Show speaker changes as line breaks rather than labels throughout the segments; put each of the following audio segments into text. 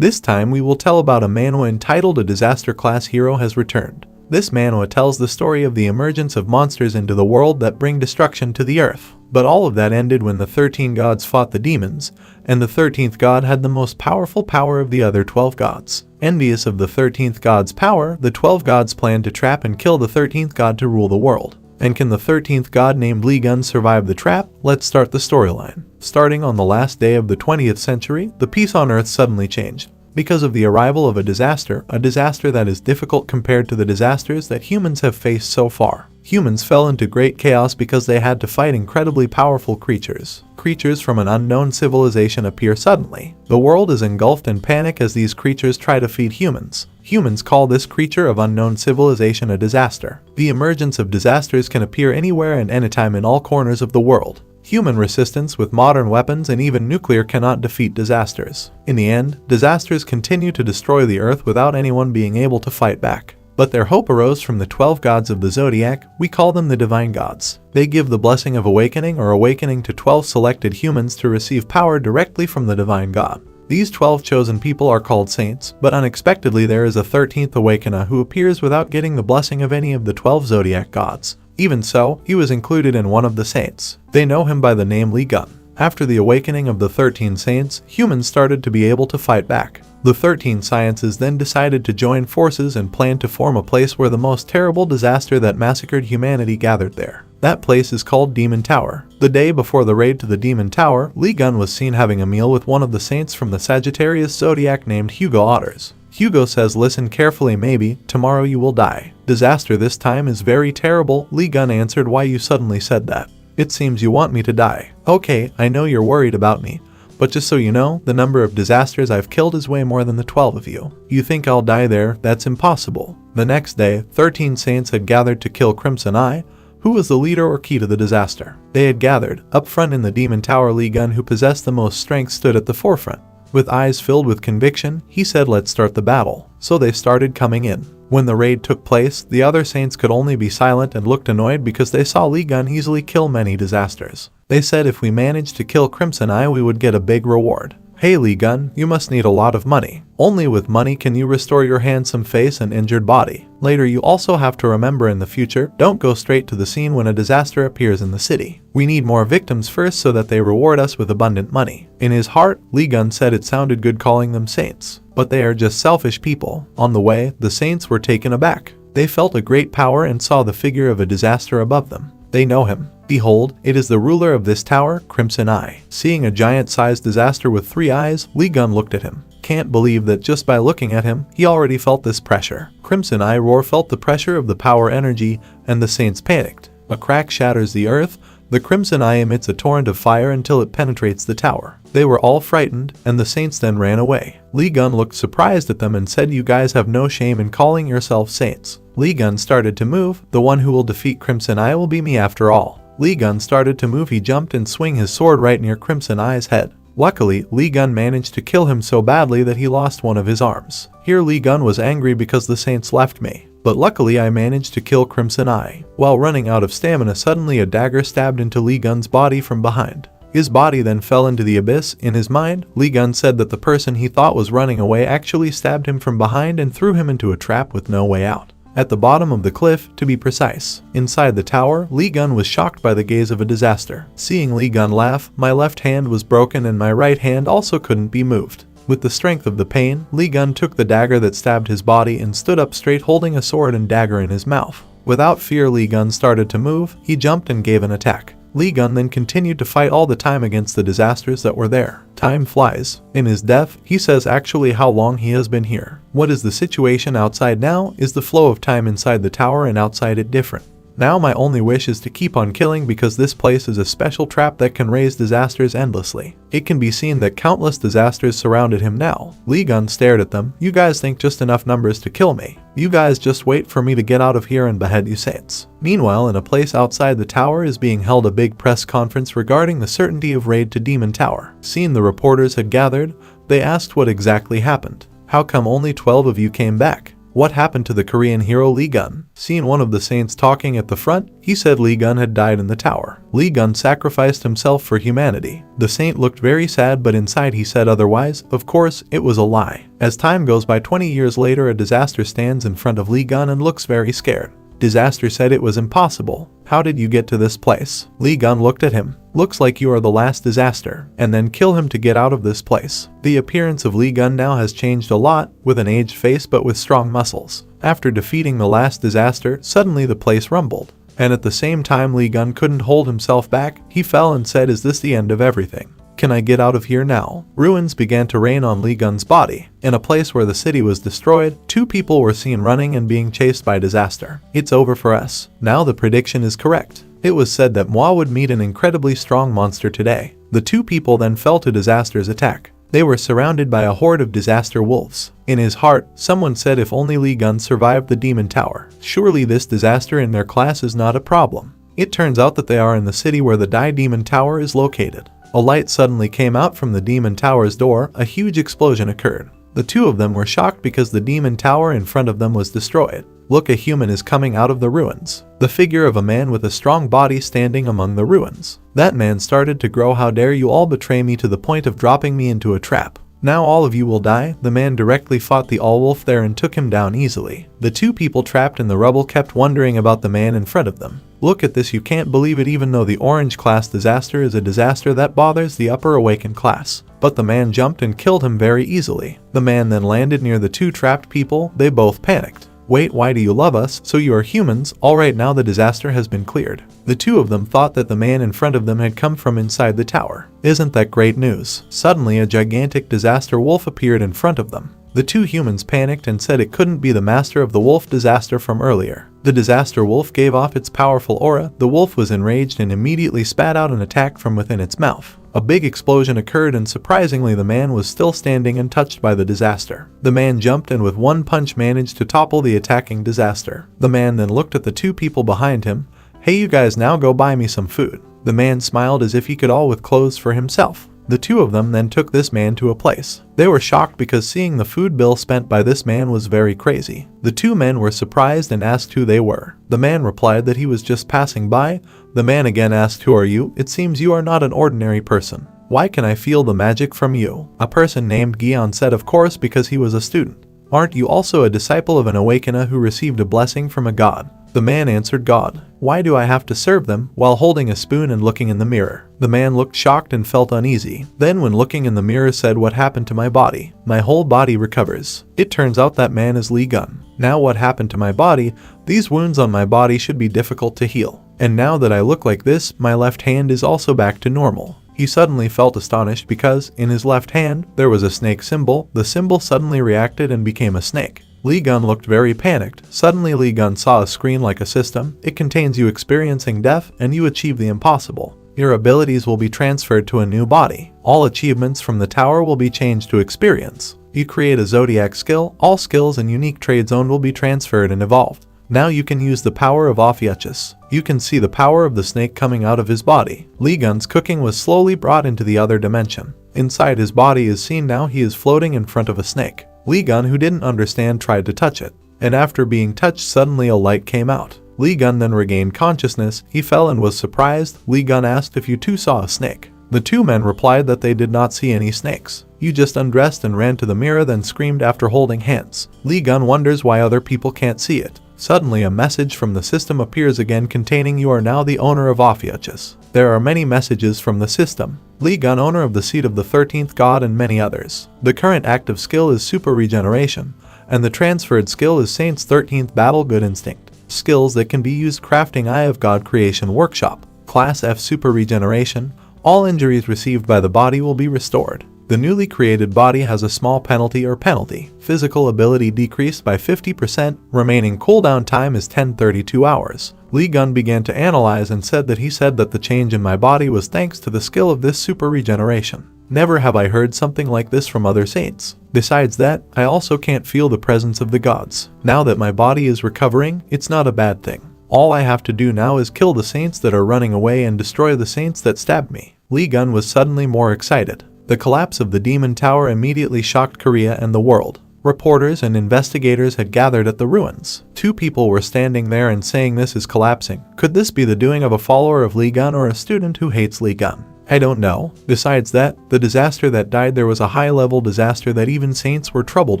This time we will tell about a manhwa entitled A Disaster Class Hero Has Returned. This manhwa tells the story of the emergence of monsters into the world that bring destruction to the earth. But all of that ended when the 13 gods fought the demons, and the 13th god had the most powerful power of the other 12 gods. Envious of the 13th god's power, the 12 gods planned to trap and kill the 13th god to rule the world. And can the 13th god named Lee Gun survive the trap? Let's start the storyline. Starting on the last day of the 20th century, the peace on Earth suddenly changed. Because of the arrival of a disaster that is difficult compared to the disasters that humans have faced so far. Humans fell into great chaos because they had to fight incredibly powerful creatures. Creatures from an unknown civilization appear suddenly. The world is engulfed in panic as these creatures try to feed humans. Humans call this creature of unknown civilization a disaster. The emergence of disasters can appear anywhere and anytime in all corners of the world. Human resistance with modern weapons and even nuclear cannot defeat disasters. In the end, disasters continue to destroy the earth without anyone being able to fight back. But their hope arose from the 12 gods of the Zodiac. We call them the divine gods. They give the blessing of awakening or awakening to 12 selected humans to receive power directly from the divine god. These 12 chosen people are called saints, but unexpectedly there is a 13th awakener who appears without getting the blessing of any of the 12 Zodiac gods. Even so, he was included in one of the saints. They know him by the name Lee Gun. After the awakening of the 13 saints, humans started to be able to fight back. The 13 sciences then decided to join forces and planned to form a place where the most terrible disaster that massacred humanity gathered there. That place is called Demon Tower. The day before the raid to the Demon Tower, Lee Gun was seen having a meal with one of the saints from the Sagittarius Zodiac named Hugo Otters. Hugo says, "Listen carefully, maybe, tomorrow you will die. Disaster this time is very terrible." Lee Gun answered, "Why you suddenly said that? It seems you want me to die." "Okay, I know you're worried about me, but just so you know, the number of disasters I've killed is way more than the 12 of you. You think I'll die there? That's impossible." The next day, 13 saints had gathered to kill Crimson Eye, who was the leader or key to the disaster. They had gathered. Up front in the Demon Tower, Lee Gun, who possessed the most strength, stood at the forefront. With eyes filled with conviction, he said, "Let's start the battle." So they started coming in. When the raid took place, the other saints could only be silent and looked annoyed because they saw Lee Gun easily kill many disasters. They said if we managed to kill Crimson Eye, we would get a big reward. "Hey Lee Gun, you must need a lot of money. Only with money can you restore your handsome face and injured body. Later you also have to remember in the future, don't go straight to the scene when a disaster appears in the city. We need more victims first so that they reward us with abundant money." In his heart, Lee Gun said it sounded good calling them saints. But they are just selfish people. On the way, the saints were taken aback. They felt a great power and saw the figure of a disaster above them. They know him. Behold, it is the ruler of this tower, Crimson Eye. Seeing a giant-sized disaster with 3 eyes, Lee Gun looked at him. Can't believe that just by looking at him, he already felt this pressure. Crimson Eye Roar felt the pressure of the power energy, and the saints panicked. A crack shatters the earth. The Crimson Eye emits a torrent of fire until it penetrates the tower. They were all frightened, and the saints then ran away. Lee Gun looked surprised at them and said, "You guys have no shame in calling yourselves saints." Lee Gun started to move. "The one who will defeat Crimson Eye will be me after all." Lee Gun started to move. He jumped and swung his sword right near Crimson Eye's head. Luckily, Lee Gun managed to kill him so badly that he lost one of his arms. Here Lee Gun was angry because the saints left me. But luckily I managed to kill Crimson Eye. While running out of stamina, suddenly a dagger stabbed into Lee Gun's body from behind. His body then fell into the abyss. In his mind, Lee Gun said that the person he thought was running away actually stabbed him from behind and threw him into a trap with no way out. At the bottom of the cliff, to be precise. Inside the tower, Lee Gun was shocked by the gaze of a disaster. Seeing Lee Gun laugh, my left hand was broken and my right hand also couldn't be moved. With the strength of the pain, Lee Gun took the dagger that stabbed his body and stood up straight holding a sword and dagger in his mouth. Without fear, Lee Gun started to move. He jumped and gave an attack. Lee Gun then continued to fight all the time against the disasters that were there. Time flies. In his death, he says actually how long he has been here. What is the situation outside now? Is the flow of time inside the tower and outside it different? Now my only wish is to keep on killing because this place is a special trap that can raise disasters endlessly. It can be seen that countless disasters surrounded him now. Lee Gun stared at them. "You guys think just enough numbers to kill me. You guys just wait for me to get out of here and behead you saints." Meanwhile, in a place outside the tower is being held a big press conference regarding the certainty of raid to Demon Tower. Seeing the reporters had gathered, they asked what exactly happened. "How come only 12 of you came back? What happened to the Korean hero Lee Gun? Seeing one of the saints talking at the front, he said Lee Gun had died in the tower. Lee Gun sacrificed himself for humanity. The saint looked very sad, but inside he said otherwise. Of course, it was a lie. As time goes by, 20 years later, a disaster stands in front of Lee Gun and looks very scared. Disaster said it was impossible. How did you get to this place? Lee Gun looked at him. Looks like you are the last disaster, and then kill him to get out of this place. The appearance of Lee Gun now has changed a lot, with an aged face but with strong muscles. After defeating the last disaster, suddenly the place rumbled. And at the same time Lee Gun couldn't hold himself back, he fell and said, "Is this the end of everything? Can I get out of here now?" Ruins began to rain on Lee Gun's body. In a place where the city was destroyed, 2 people were seen running and being chased by disaster. It's over for us. Now the prediction is correct. It was said that Manhwa would meet an incredibly strong monster today. The 2 people then fell to disaster's attack. They were surrounded by a horde of disaster wolves. In his heart, someone said if only Lee Gun survived the demon tower. Surely this disaster in their class is not a problem. It turns out that they are in the city where the demon tower is located. A light suddenly came out from the demon tower's door. A huge explosion occurred. The 2 of them were shocked because the demon tower in front of them was destroyed. Look, a human is coming out of the ruins. The figure of a man with a strong body standing among the ruins. That man started to grow. "How dare you all betray me to the point of dropping me into a trap? Now all of you will die." The man directly fought the all-wolf there and took him down easily. The 2 people trapped in the rubble kept wondering about the man in front of them. Look at this, you can't believe it, even though the orange class disaster is a disaster that bothers the upper awakened class. But the man jumped and killed him very easily. The man then landed near the 2 trapped people. They both panicked. "Wait, why do you love us? So you are humans? Alright, now the disaster has been cleared." The 2 of them thought that the man in front of them had come from inside the tower. Isn't that great news? Suddenly a gigantic disaster wolf appeared in front of them. The 2 humans panicked and said it couldn't be the master of the wolf disaster from earlier. The disaster wolf gave off its powerful aura. The wolf was enraged and immediately spat out an attack from within its mouth. A big explosion occurred and surprisingly the man was still standing untouched by the disaster. The man jumped and with one punch managed to topple the attacking disaster. The man then looked at the 2 people behind him. "Hey, you guys, now go buy me some food." The man smiled as if he could all with clothes for himself. The 2 of them then took this man to a place. They were shocked because seeing the food bill spent by this man was very crazy. The 2 men were surprised and asked who they were. The man replied that he was just passing by. The man again asked, "Who are you? It seems you are not an ordinary person. Why can I feel the magic from you?" A person named Gion said of course because he was a student. "Aren't you also a disciple of an awakener who received a blessing from a god?" The man answered, "God. Why do I have to serve them?" while holding a spoon and looking in the mirror. The man looked shocked and felt uneasy. Then when looking in the mirror said, "What happened to my body? My whole body recovers." It turns out that man is Lee Gun. "Now what happened to my body? These wounds on my body should be difficult to heal. And now that I look like this, my left hand is also back to normal." He suddenly felt astonished because, in his left hand, there was a snake symbol. The symbol suddenly reacted and became a snake. Lee Gun looked very panicked. Suddenly Lee Gun saw a screen like a system. It contains you experiencing death and you achieve the impossible. Your abilities will be transferred to a new body. All achievements from the tower will be changed to experience. You create a Zodiac skill. All skills and unique trade zone will be transferred and evolved. Now you can use the power of Ophiuchus. You can see the power of the snake coming out of his body. Lee Gun's cooking was slowly brought into the other dimension. Inside his body is seen now he is floating in front of a snake. Lee Gun, who didn't understand, tried to touch it. And after being touched, suddenly a light came out. Lee Gun then regained consciousness. He fell and was surprised. Lee Gun asked if you 2 saw a snake. The 2 men replied that they did not see any snakes. You just undressed and ran to the mirror then screamed after holding hands. Lee Gun wonders why other people can't see it. Suddenly a message from the system appears again containing you are now the owner of Ophiuchus. There are many messages from the system. Lee Gun, owner of the seat of the 13th god and many others. The current active skill is Super Regeneration, and the transferred skill is Saint's 13th Battle Good Instinct. Skills that can be used crafting Eye of God Creation Workshop. Class F Super Regeneration. All injuries received by the body will be restored. The newly created body has a small penalty or penalty. Physical ability decreased by 50%. Remaining cooldown time is 1032 hours. Lee Gun began to analyze and said that the change in my body was thanks to the skill of this super regeneration. Never have I heard something like this from other saints. Besides that, I also can't feel the presence of the gods. Now that my body is recovering, it's not a bad thing. All I have to do now is kill the saints that are running away and destroy the saints that stabbed me. Lee Gun was suddenly more excited. The collapse of the demon tower immediately shocked Korea and the world. Reporters and investigators had gathered at the ruins. 2 people were standing there and saying this is collapsing. Could this be the doing of a follower of Lee Gun or a student who hates Lee Gun? I don't know. Besides that, the disaster that died there was a high-level disaster that even saints were troubled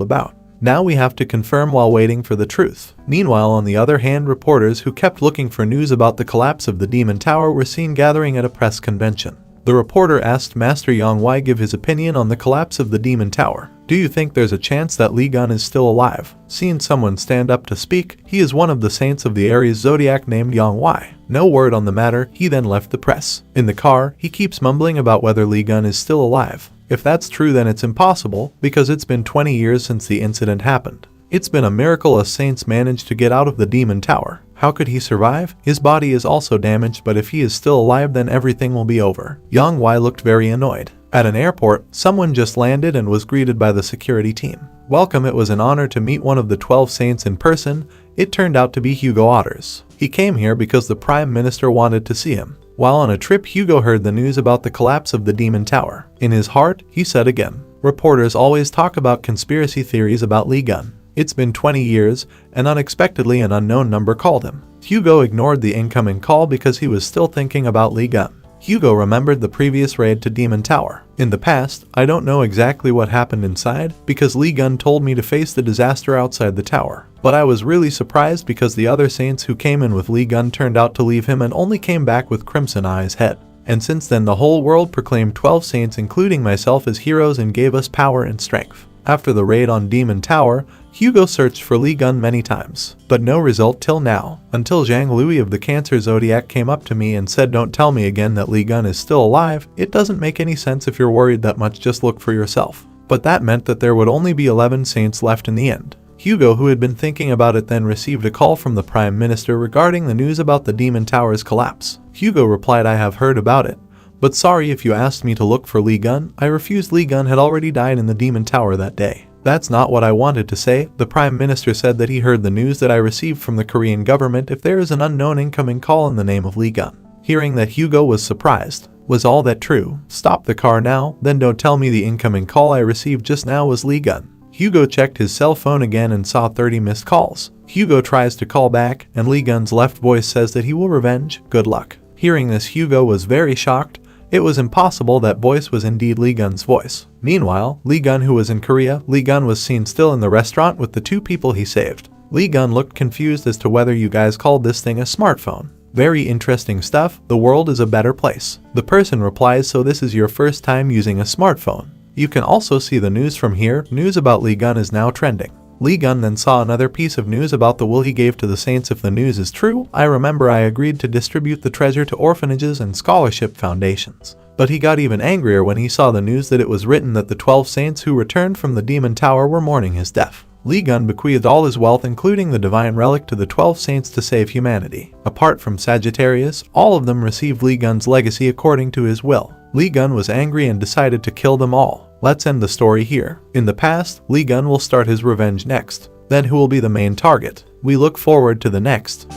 about. Now we have to confirm while waiting for the truth. Meanwhile, on the other hand, reporters who kept looking for news about the collapse of the Demon Tower were seen gathering at a press convention. The reporter asked Master Yang Wai give his opinion on the collapse of the Demon Tower. Do you think there's a chance that Lee Gun is still alive? Seeing someone stand up to speak, he is one of the saints of the Aries Zodiac named Yang Wai. No word on the matter, he then left the press. In the car, he keeps mumbling about whether Lee Gun is still alive. If that's true, then it's impossible, because it's been 20 years since the incident happened. It's been a miracle a saint managed to get out of the Demon Tower. How could he survive? His body is also damaged, but if he is still alive, then everything will be over. Yang Wai looked very annoyed. At an airport, someone just landed and was greeted by the security team. Welcome, it was an honor to meet one of the 12 saints in person. It turned out to be Hugo Otters. He came here because the Prime Minister wanted to see him. While on a trip, Hugo heard the news about the collapse of the Demon Tower. In his heart, he said again, reporters always talk about conspiracy theories about Lee Gun. It's been 20 years, and unexpectedly an unknown number called him. Hugo ignored the incoming call because he was still thinking about Lee Gun. Hugo remembered the previous raid to Demon Tower. In the past, I don't know exactly what happened inside because Lee Gun told me to face the disaster outside the tower. But I was really surprised because the other saints who came in with Lee Gun turned out to leave him and only came back with Crimson Eye's head. And since then the whole world proclaimed 12 saints including myself as heroes and gave us power and strength. After the raid on Demon Tower, Hugo searched for Lee Gun many times, but no result till now, until Zhang Lui of the Cancer Zodiac came up to me and said, don't tell me again that Lee Gun is still alive. It doesn't make any sense if you're worried that much, just look for yourself. But that meant that there would only be 11 saints left in the end. Hugo, who had been thinking about it, then received a call from the Prime Minister regarding the news about the Demon Tower's collapse. Hugo replied, I have heard about it. But sorry, if you asked me to look for Lee Gun, I refused. Lee Gun had already died in the Demon Tower that day. That's not what I wanted to say. The Prime Minister said that he heard the news that I received from the Korean government if there is an unknown incoming call in the name of Lee Gun. Hearing that, Hugo was surprised. Was all that true? Stop the car now, then don't tell me the incoming call I received just now was Lee Gun. Hugo checked his cell phone again and saw 30 missed calls. Hugo tries to call back, and Lee Gun's left voice says that he will revenge. Good luck. Hearing this, Hugo was very shocked. It was impossible that voice was indeed Lee Gun's voice. Meanwhile, Lee Gun, who was in Korea, Lee Gun was seen still in the restaurant with the 2 people he saved. Lee Gun looked confused as to whether you guys called this thing a smartphone. Very interesting stuff. The world is a better place. The person replies, so this is your first time using a smartphone. You can also see the news from here. News about Lee Gun is now trending. Lee Gun then saw another piece of news about the will he gave to the saints. If the news is true, I remember I agreed to distribute the treasure to orphanages and scholarship foundations. But he got even angrier when he saw the news that it was written that the 12 saints who returned from the Demon Tower were mourning his death. Lee Gun bequeathed all his wealth, including the divine relic, to the 12 saints to save humanity. Apart from Sagittarius, all of them received Lee Gun's legacy according to his will. Lee Gun was angry and decided to kill them all. Let's end the story here. In the past, Lee Gun will start his revenge next. Then who will be the main target? We look forward to the next.